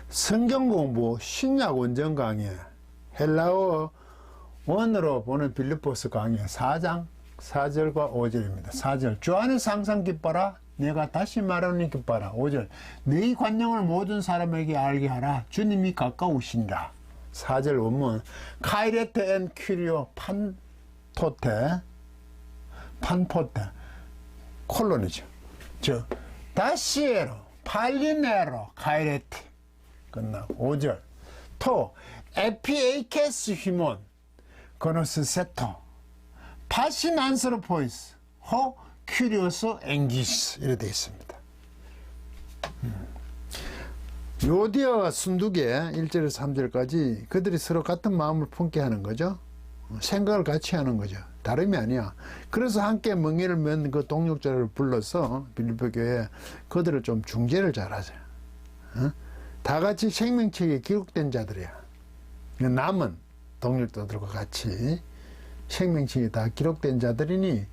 성경 공부 신약 원전 강의 헬라어 원어로 보는 빌립보서 강의 4장 4절과 5절입니다. 4절 주 안에서 항상 기뻐라. 내가 다시 말하니 기뻐라. 5절 너희 관용을 모든 사람에게 알게 하라. 주님이 가까우신다. 4절 원문 카이레테 엔 큐리오 판포테 콜론이죠. 즉 다시에로 팔리네로 카이레테 끝나고 5절 토 에피에이케스 히몬 거노스 세토 파시난스로포이스 호 큐리오스 앵기스 이렇게 되어 있습니다. 요디아와 순두개 1절에서 3절까지 그들이 서로 같은 마음을 품게 하는 거죠. 생각을 같이 하는 거죠. 다름이 아니야. 그래서 함께 멍에를 맨 그 동역자를 불러서 빌립보 교회에 그들을 좀 중재를 잘하죠. 다 같이 생명책에 기록된 자들이야. 남은 동역자들과 같이 생명책에 다 기록된 자들이니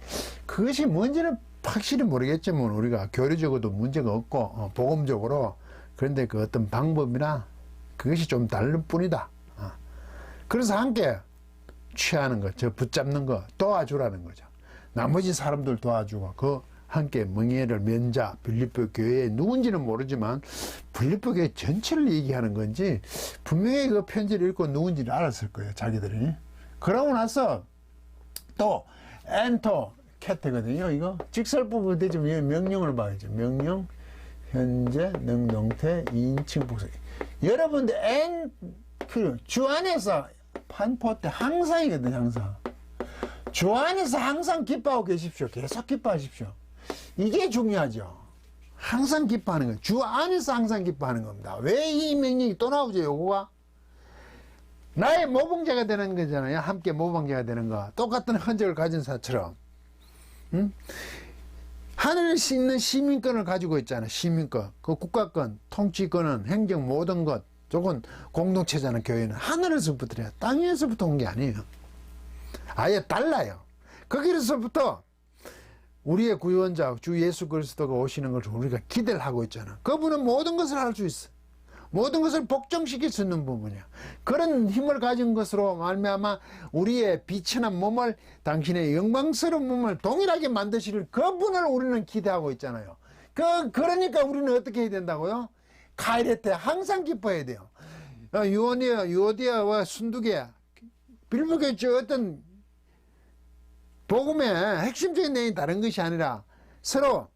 그것이 뭔지는 확실히 모르겠지만 우리가 교리적으로도 문제가 없고 복음적으로 그런데 그 어떤 방법이나 그것이 좀 다를 뿐이다. 그래서 함께 취하는 것, 저 붙잡는 거 도와주라는 거죠. 나머지 사람들 도와주고 그 함께 멍에를 맨자 빌립보 교회에 누군지는 모르지만 빌립보 교회 전체를 얘기하는 건지 분명히 그 편지를 읽고 누군지를 알았을 거예요. 자기들이. 그러고 나서 또 엔터 캐테거든요. 이거 직설법을 되지만 명령을 봐야죠. 명령 현재 능동태 2인칭 부사. 여러분들 주 안에서 판포 때 항상이거든요. 항상 주 안에서 항상 기뻐하고 계십시오. 계속 기뻐하십시오. 이게 중요하죠. 항상 기뻐하는 거예요. 주 안에서 항상 기뻐하는 겁니다. 왜 이 명령이 또 나오죠? 요거가 나의 모범자가 되는 거잖아요. 함께 모범자가 되는 거. 똑같은 흔적을 가진 사처럼 하늘에 있는 시민권을 가지고 있잖아요. 시민권, 그 국가권, 통치권은 행정 모든 것 저건 공동체잖아요. 교회는 하늘에서부터래요. 땅에서부터 온 게 아니에요. 아예 달라요. 거기서부터 우리의 구원자 주 예수 그리스도가 오시는 것을 우리가 기대를 하고 있잖아. 그분은 모든 것을 할 수 있어. 모든 것을 복종시킬 수 있는 부분이야. 그런 힘을 가진 것으로 말미암아 우리의 비천한 몸을 당신의 영광스러운 몸을 동일하게 만드실 그분을 우리는 기대하고 있잖아요. 그러니까 우리는 어떻게 해야 된다고요? 카이레테 항상 기뻐해야 돼요. 유오디아와 순두개 빌립보교회 어떤 복음의 핵심적인 내용이 다른 것이 아니라 서로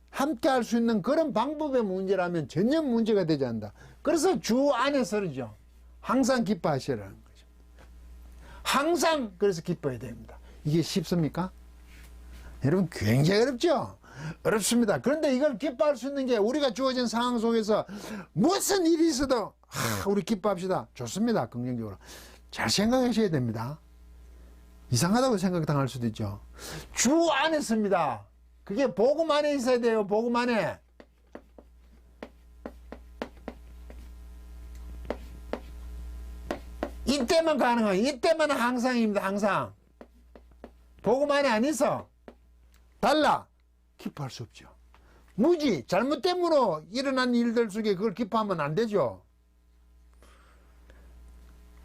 함께 할 수 있는 그런 방법의 문제라면 전혀 문제가 되지 않는다. 그래서 주 안에서죠. 항상 기뻐하시라는 거죠. 항상 그래서 기뻐해야 됩니다. 이게 쉽습니까? 여러분 굉장히 어렵죠? 어렵습니다. 그런데 이걸 기뻐할 수 있는 게 우리가 주어진 상황 속에서 무슨 일이 있어도 우리 기뻐합시다. 좋습니다. 긍정적으로. 잘 생각하셔야 됩니다. 이상하다고 생각당할 수도 있죠. 주 안에 있습니다. 그게 복음 안에 있어야 돼요. 복음 안에. 이때만 가능해요. 이때만 항상입니다. 항상. 복음 안에 안 있어. 달라. 기뻐할 수 없죠. 무지, 잘못됨으로 일어난 일들 속에 그걸 기뻐하면 안 되죠.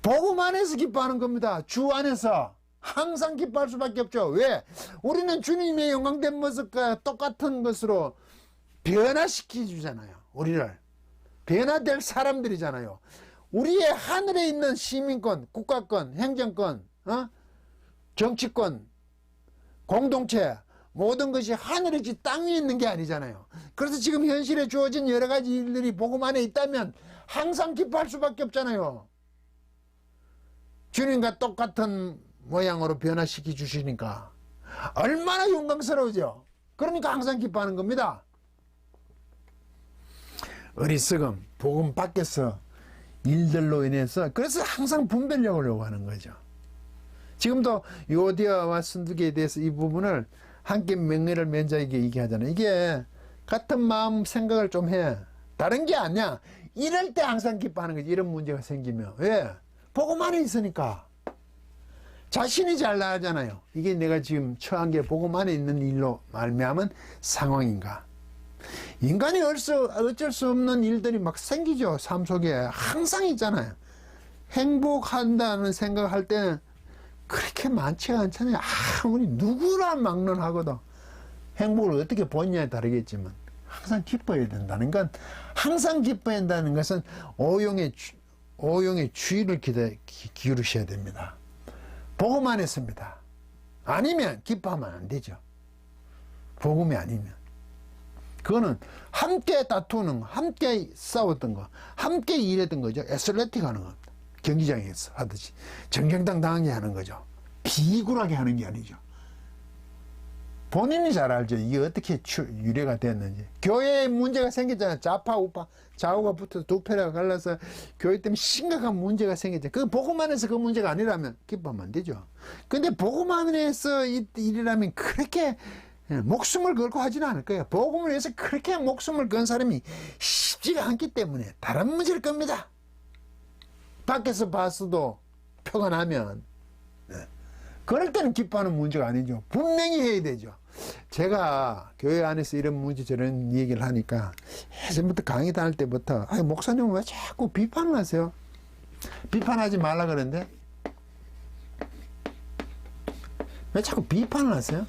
복음 안에서 기뻐하는 겁니다. 주 안에서. 항상 기뻐할 수밖에 없죠. 왜? 우리는 주님의 영광된 모습과 똑같은 것으로 변화시켜 주잖아요. 우리를. 변화될 사람들이잖아요. 우리의 하늘에 있는 시민권, 국가권, 행정권, 정치권, 공동체 모든 것이 하늘이지 땅에 있는 게 아니잖아요. 그래서 지금 현실에 주어진 여러 가지 일들이 복음 안에 있다면 항상 기뻐할 수밖에 없잖아요. 주님과 똑같은 모양으로 변화시켜 주시니까 얼마나 영광스러우죠. 그러니까 항상 기뻐하는 겁니다. 어리석음, 복음 밖에서 일들로 인해서 그래서 항상 분별력을 요구하는 거죠. 지금도 요디아와 순두개에 대해서 이 부분을 함께 맹례를 맨 자에게 얘기하잖아요. 이게 같은 마음 생각을 좀 해. 다른 게 아니야. 이럴 때 항상 기뻐하는 거지. 이런 문제가 생기면. 왜? 복음 안에 있으니까. 자신이 잘 나가잖아요. 이게 내가 지금 처한 게 복음 안에 있는 일로 말미암은 상황인가. 인간이 어쩔 수 없는 일들이 막 생기죠. 삶 속에 항상 있잖아요. 행복한다는 생각할 때는 그렇게 많지가 않잖아요. 아무리 누구나 막론하거든. 행복을 어떻게 보느냐에 다르겠지만 항상 기뻐해야 된다는 건, 항상 기뻐야 한다는 것은 오용의 주의를 기울이셔야 됩니다. 복음 안 했습니다. 아니면 기뻐하면 안 되죠. 복음이 아니면. 그거는 함께 다투는 거, 함께 싸웠던 거, 함께 일했던 거죠. 애슬레틱 하는 겁니다. 경기장에서 하듯이 정정당당하게 하는 거죠. 비굴하게 하는 게 아니죠. 본인이 잘 알죠. 이게 어떻게 유래가 됐는지. 교회에 문제가 생겼잖아요. 좌파 우파 좌우가 붙어서 두 패가 갈라서 교회 때문에 심각한 문제가 생겼잖아요. 그 복음 안에서 그 문제가 아니라면 기뻐하면 안 되죠. 근데 복음 안에서 일이라면 그렇게 목숨을 걸고 하지는 않을 거예요. 복음을 위해서 그렇게 목숨을 건 사람이 쉽지가 않기 때문에 다른 문제일 겁니다. 밖에서 봤어도 표가 나면, 그럴 때는 기뻐하는 문제가 아니죠. 분명히 해야 되죠. 제가 교회 안에서 이런 문제 저런 얘기를 하니까 예전부터 강의 다닐 때부터 목사님은 왜 자꾸 비판을 하세요? 비판하지 말라 그러는데 왜 자꾸 비판을 하세요?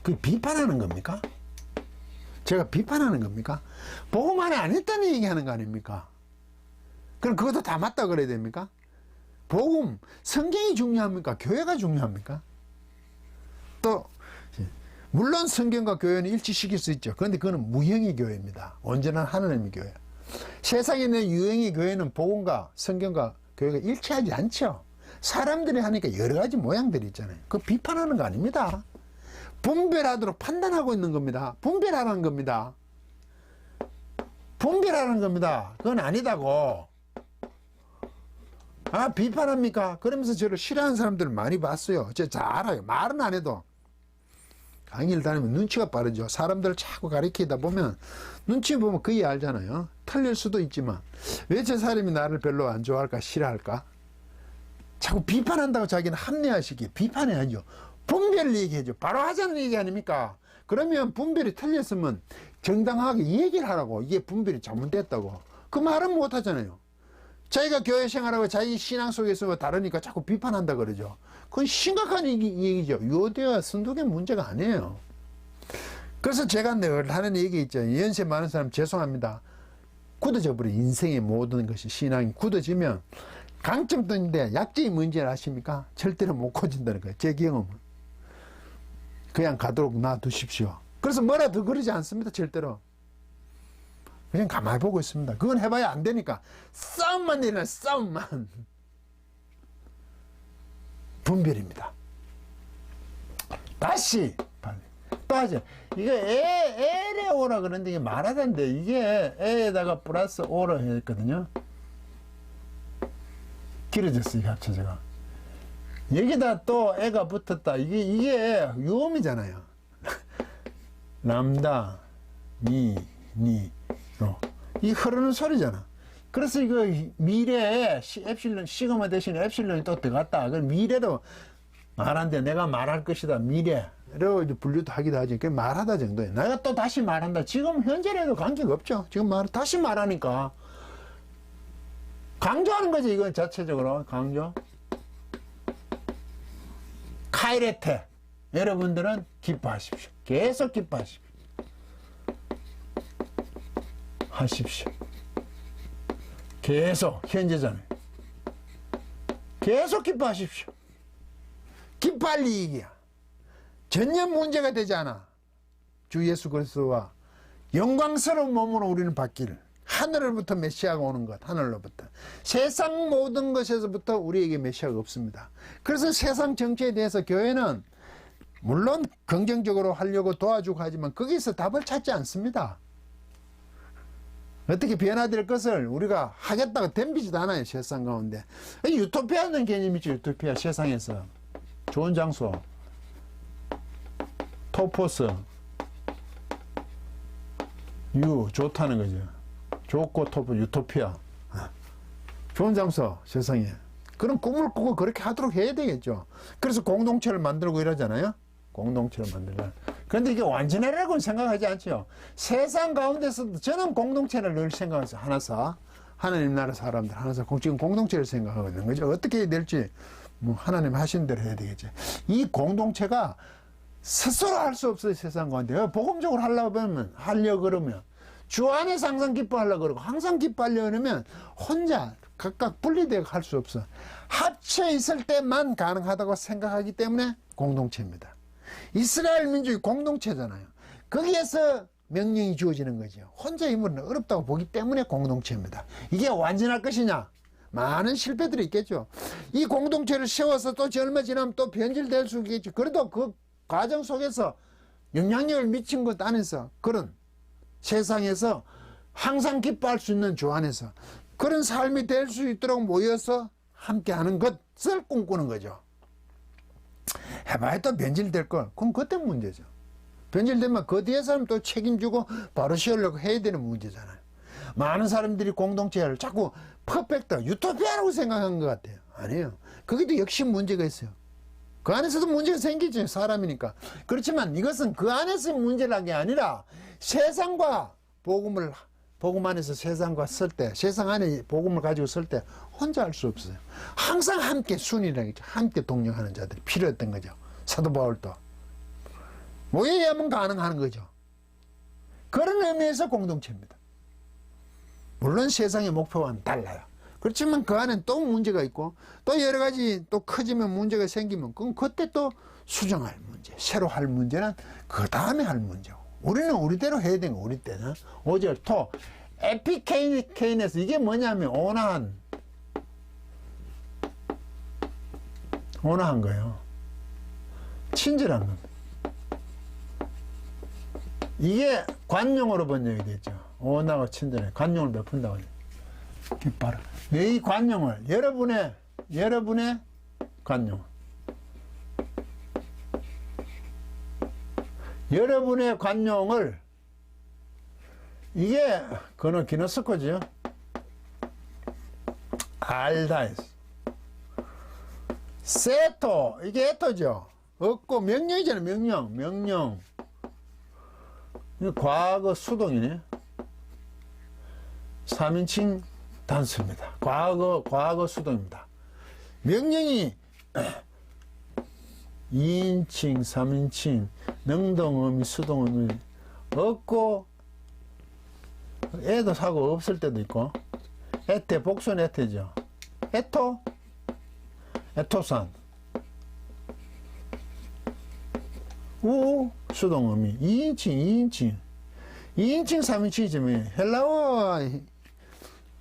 그 비판하는 겁니까? 제가 비판하는 겁니까? 복음 안에 안 했다는 얘기하는 거 아닙니까? 그럼 그것도 다 맞다 그래야 됩니까? 복음, 성경이 중요합니까? 교회가 중요합니까? 또 물론 성경과 교회는 일치시킬 수 있죠. 그런데 그거는 무형의 교회입니다. 온전한 하나님의 교회. 세상에 있는 유형의 교회는 복음과 성경과 교회가 일치하지 않죠. 사람들이 하니까 여러 가지 모양들이 있잖아요. 그거 비판하는 거 아닙니다. 분별하도록 판단하고 있는 겁니다. 분별하라는 겁니다. 분별하는 겁니다. 그건 아니다고. 비판합니까? 그러면서 저를 싫어하는 사람들을 많이 봤어요. 제가 잘 알아요. 말은 안 해도. 강의를 다니면 눈치가 빠르죠. 사람들을 자꾸 가리키다 보면 눈치 보면 거의 알잖아요. 틀릴 수도 있지만 왜 저 사람이 나를 별로 안 좋아할까, 싫어할까? 자꾸 비판한다고 자기는 합리화시키. 비판해야죠. 분별을 얘기해줘. 바로 하자는 얘기 아닙니까? 그러면 분별이 틀렸으면 정당하게 얘기를 하라고. 이게 분별이 잘못됐다고. 그 말은 못 하잖아요. 자기가 교회 생활하고 자기 신앙 속에서 다르니까 자꾸 비판한다 그러죠. 그건 심각한 얘기죠. 유대와 순두개 문제가 아니에요. 그래서 제가 늘 하는 얘기 있죠. 연세 많은 사람 죄송합니다. 굳어져 버려. 인생의 모든 것이, 신앙이 굳어지면 강점도 있는데 약점이 뭔지 아십니까? 절대로 못 고친다는 거예요. 제 경험은. 그냥 가도록 놔두십시오. 그래서 뭐라도 그러지 않습니다. 절대로. 그냥 가만히 보고 있습니다. 그건 해봐야 안 되니까 싸움만 일어나. 싸움만. 분별입니다. 다시 또 하죠. 이거 에레 오라 그러는데 이게 말하던데 이게 에에다가 플러스 오라 했거든요. 길어졌어요. 합쳐져가. 여기다 또 애가 붙었다. 이게 유음이잖아요. 람다 미 이 흐르는 소리잖아. 그래서 이거 미래에 엡실론, 시그마 대신에 엡실론이 또 들어갔다. 그 미래로 말한대. 내가 말할 것이다. 미래로 분류도 하기도 하지. 그 말하다 정도에. 내가 또 다시 말한다. 지금 현재에도 관계가 없죠. 지금 다시 말하니까. 강조하는 거지, 이건 자체적으로. 강조. 카이레테. 여러분들은 기뻐하십시오. 계속 기뻐하십시오. 계속, 현재잖아요. 계속 기뻐하십시오. 기뻐할 이익이야. 전혀 문제가 되지 않아. 주 예수 그리스도와 영광스러운 몸으로 우리는 받기를. 하늘로부터 메시아가 오는 것, 하늘로부터. 세상 모든 것에서부터 우리에게 메시아가 없습니다. 그래서 세상 정치에 대해서 교회는 물론 긍정적으로 하려고 도와주고 하지만 거기서 답을 찾지 않습니다. 어떻게 변화될 것을 우리가 하겠다고 덤비지도 않아요. 세상 가운데. 유토피아는 개념이죠. 유토피아. 세상에서 좋은 장소, 토포스, 좋다는 거죠. 좋고 토포, 유토피아. 좋은 장소, 세상에. 그런 꿈을 꾸고 그렇게 하도록 해야 되겠죠. 그래서 공동체를 만들고 이러잖아요. 공동체를 만들자. 그런데 이게 완전하라고는 생각하지 않죠. 세상 가운데서도 저는 공동체를 늘 생각해서 하나사, 하나님 나라 사람들 하나사 지금 공동체를 생각하거든요. 그죠? 어떻게 해야 될지 뭐 하나님 하신 대로 해야 되겠지. 이 공동체가 스스로 할 수 없어요. 세상 가운데 복음적으로 하려고 그러면 주 안에서 항상 기뻐하려고 그러고 항상 기뻐하려고 그러면 혼자 각각 분리되어 할 수 없어. 합쳐 있을 때만 가능하다고 생각하기 때문에 공동체입니다. 이스라엘 민족이 공동체잖아요. 거기에서 명령이 주어지는 거죠. 혼자 힘은 어렵다고 보기 때문에 공동체입니다. 이게 완전할 것이냐? 많은 실패들이 있겠죠. 이 공동체를 세워서 또 얼마 지나면 또 변질될 수 있겠죠. 그래도 그 과정 속에서 영향력을 미친 것 안에서 그런 세상에서 항상 기뻐할 수 있는 주 안에서 그런 삶이 될 수 있도록 모여서 함께하는 것을 꿈꾸는 거죠. 해봐야 또 변질될 걸. 그럼 그때 문제죠. 변질되면 그 뒤에 사람 또 책임지고 바로 세우려고 해야 되는 문제잖아요. 많은 사람들이 공동체를 자꾸 퍼펙트, 유토피아라고 생각한 것 같아요. 아니에요. 거기도 역시 문제가 있어요. 그 안에서도 문제가 생기죠. 사람이니까. 그렇지만 이것은 그 안에서 문제라는 게 아니라 세상과 복음 안에서 세상과 쓸 때, 세상 안에 복음을 가지고 쓸 때 혼자 할 수 없어요. 항상 함께 순이라겠죠. 함께 동력하는 자들이 필요했던 거죠. 사도 바울도. 모여야만 가능한 거죠. 그런 의미에서 공동체입니다. 물론 세상의 목표와는 달라요. 그렇지만 그 안엔 또 문제가 있고 또 여러 가지 또 커지면 문제가 생기면 그럼 그때 또 수정할 문제, 새로 할 문제는 그 다음에 할 문제고 우리는 우리대로 해야 되는 거 우리 때는 5절 토 에피케인에서 이게 뭐냐면 온화한 거예요. 친절한 겁니다. 이게 관용으로 번역이 되죠. 온화하고 친절해. 관용을 베푼다고 해요. 바로 이 관용을 여러분의 관용, 여러분의 관용을 이게 그는 기노스코죠. 알다 했어. 세토 이게 에토죠. 없고 명령이잖아요. 명령. 과거 수동이네. 3인칭 단수입니다. 과거 수동입니다. 명령이 2인칭, 3인칭, 능동의미, 수동의미 없고 애도 사고 없을 때도 있고 에테, 복수는 에테죠. 에토, 에토산 우, 수동의미 2인칭, 3인칭이지만 헬라어와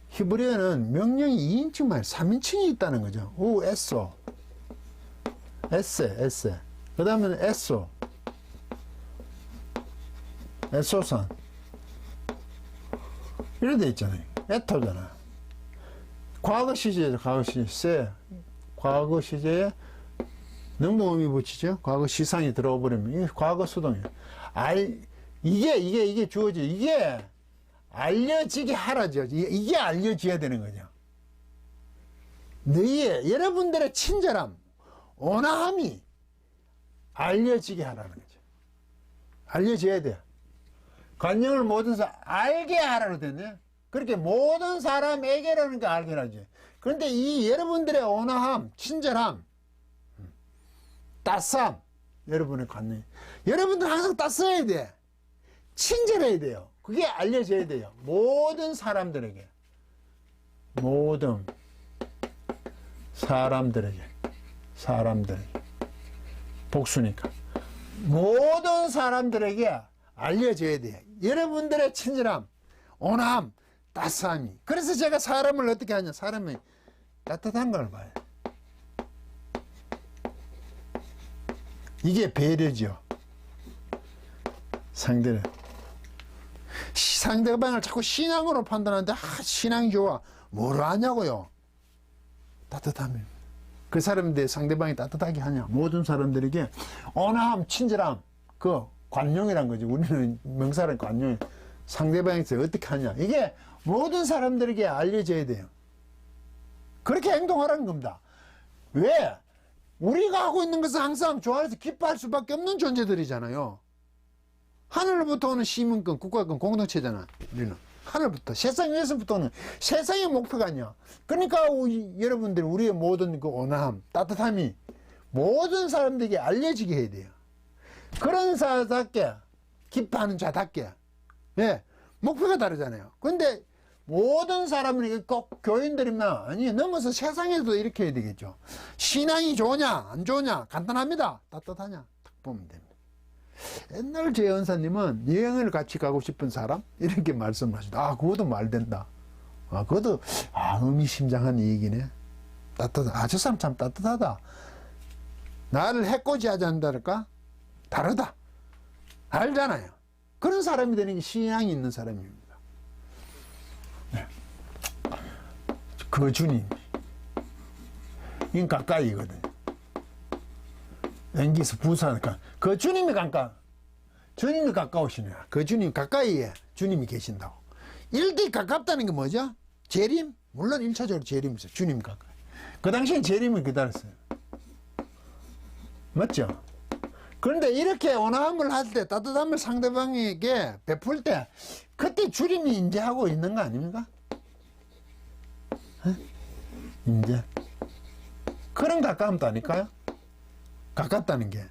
히브리어는 명령이 2인칭만 3인칭이 있다는 거죠. 우, 에소, 에세. 그 다음에는 에소, 에소산. 이렇게 돼 있잖아요. 에토잖아. 과거 시제죠. 과거 시제에 능동의미 붙이죠. 과거 시상이 들어와 버리면 이게 과거 수동이에요. 이게 주어져. 이게 알려지게 하라죠. 이게 알려져야 되는 거죠. 여러분들의 친절함, 온화함이 알려지게 하라는 거죠. 알려져야 돼요. 관용을 모든 사람 알게 하라고 됐네. 그렇게 모든 사람에게라는 게 알게 하지. 그런데 이 여러분들의 온화함, 친절함, 따스함, 여러분의 관용. 여러분들 항상 따스해야 돼. 친절해야 돼요. 그게 알려져야 돼요. 모든 사람들에게. 복수니까. 모든 사람들에게 알려져야 돼요. 여러분들의 친절함, 온화함, 따스함이. 그래서 제가 사람을 어떻게 하냐. 사람이 따뜻한 걸 봐요. 이게 배려죠. 상대방을 자꾸 신앙으로 판단하는데 신앙이 좋아. 뭘 아냐고요. 따뜻함이. 그 사람들 상대방이 따뜻하게 하냐. 모든 사람들에게 온화함, 친절함, 그 관용이란 거죠. 우리는 명사를 관용. 상대방에서 어떻게 하냐. 이게 모든 사람들에게 알려져야 돼요. 그렇게 행동하라는 겁니다. 왜? 우리가 하고 있는 것은 항상 좋아해서 기뻐할 수밖에 없는 존재들이잖아요. 하늘로부터 오는 시민권, 국가권, 공동체잖아. 우리는 하늘부터, 세상 위에서부터 오는 세상의 목표가 아니야. 그러니까 여러분들 우리의 모든 그 온화함, 따뜻함이 모든 사람들에게 알려지게 해야 돼요. 그런 자답게, 기뻐하는 자답게. 예, 목표가 다르잖아요. 근데 모든 사람에게 꼭 교인들이면 아니 넘어서 세상에도 이렇게 해야 되겠죠. 신앙이 좋으냐 안 좋으냐 간단합니다. 따뜻하냐 딱 보면 됩니다. 옛날 제 연사님은 여행을 같이 가고 싶은 사람 이렇게 말씀하시다. 아 그것도 말된다. 아 그것도 의미심장한 얘기네. 따뜻하다. 저 사람 참 따뜻하다. 나를 해코지하지 않는다랄까? 다르다. 알잖아요. 그런 사람이 되는 게 신앙이 있는 사람입니다. 네. 그 주님 이 가까이거든. 연기에서 부산니까 그 주님이 주님이 가까우시네. 그 주님 가까이에 주님이 계신다고. 일대 가깝다는 게 뭐죠? 재림? 물론 1차적으로 재림이 있어요. 주님 가까이. 그 당시엔 재림을 기다렸어요. 맞죠? 그런데 이렇게 온화함을 할 때, 따뜻함을 상대방에게 베풀 때, 그때 주님이 인재하고 있는 거 아닙니까? 인재. 그런 가까움도 아닐까요? 가깝다는 게.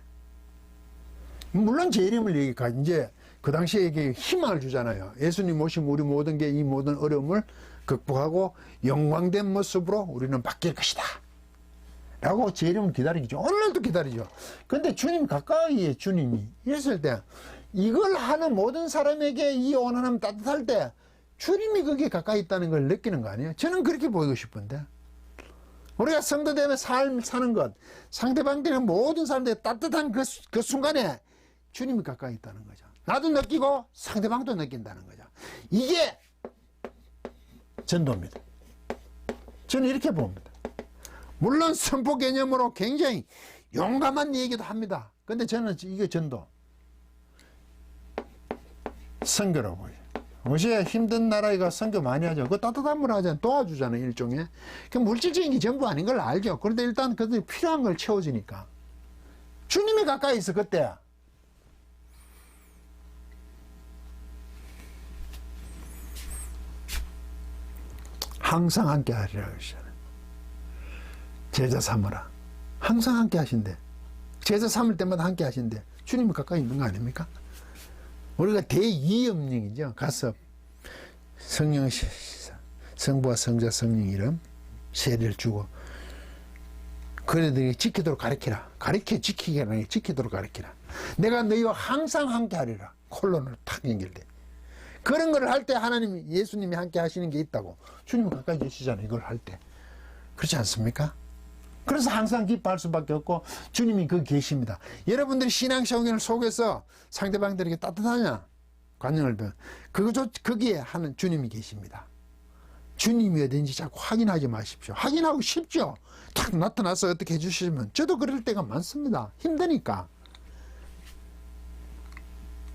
물론 재림을 얘기가, 이제 그 당시에 이게 희망을 주잖아요. 예수님 오시면 우리 모든 게 이 모든 어려움을 극복하고 영광된 모습으로 우리는 바뀔 것이다. 라고 재림을 기다리죠. 오늘도 기다리죠. 근데 주님 가까이에 주님이 이랬을 때 이걸 하는 모든 사람에게 이 온화함 따뜻할 때 주님이 거기에 가까이 있다는 걸 느끼는 거 아니에요? 저는 그렇게 보이고 싶은데 우리가 성도되면 삶 사는 것 상대방들은 모든 사람들이 따뜻한 그 순간에 주님이 가까이 있다는 거죠. 나도 느끼고 상대방도 느낀다는 거죠. 이게 전도입니다. 저는 이렇게 봅니다. 물론 선포 개념으로 굉장히 용감한 얘기도 합니다. 근데 저는 이게 전도. 선교라고 보여요. 어제 힘든 나라가 선교 많이 하죠. 그 따뜻함을 하잖아요. 도와주잖아요, 일종의. 그 물질적인 게 전부 아닌 걸 알죠. 그런데 일단 그들이 필요한 걸 채워주니까. 주님이 가까이 있어, 그때. 항상 함께 하리라 그러잖아요. 제자 삼으라. 항상 함께 하신대. 제자 삼을 때마다 함께 하신대. 주님이 가까이 있는 거 아닙니까? 우리가 대이음령이죠. 가서 성령, 성부와 성자, 성령 이름 세례를 주고 그래도 지키도록 가르치라. 지키게 아니라 지키도록 가르치라. 내가 너희와 항상 함께 하리라. 콜론으로 탁 연결돼. 그런 걸 할 때 하나님이 예수님이 함께 하시는 게 있다고. 주님은 가까이 계시잖아요. 이걸 할 때. 그렇지 않습니까? 그래서 항상 기뻐할 수밖에 없고 주님이 거기 계십니다. 여러분들이 신앙생활 속에서 상대방들에게 따뜻하냐 관용을 배워 거기에 하는 주님이 계십니다. 주님이 어딘지 자꾸 확인하지 마십시오. 확인하고 싶죠. 딱 나타나서 어떻게 해주시면 저도 그럴 때가 많습니다. 힘드니까.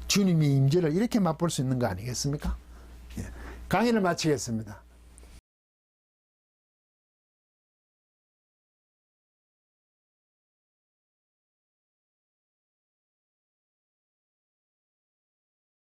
주님이 임재를 이렇게 맛볼 수 있는 거 아니겠습니까? 예. 강의를 마치겠습니다.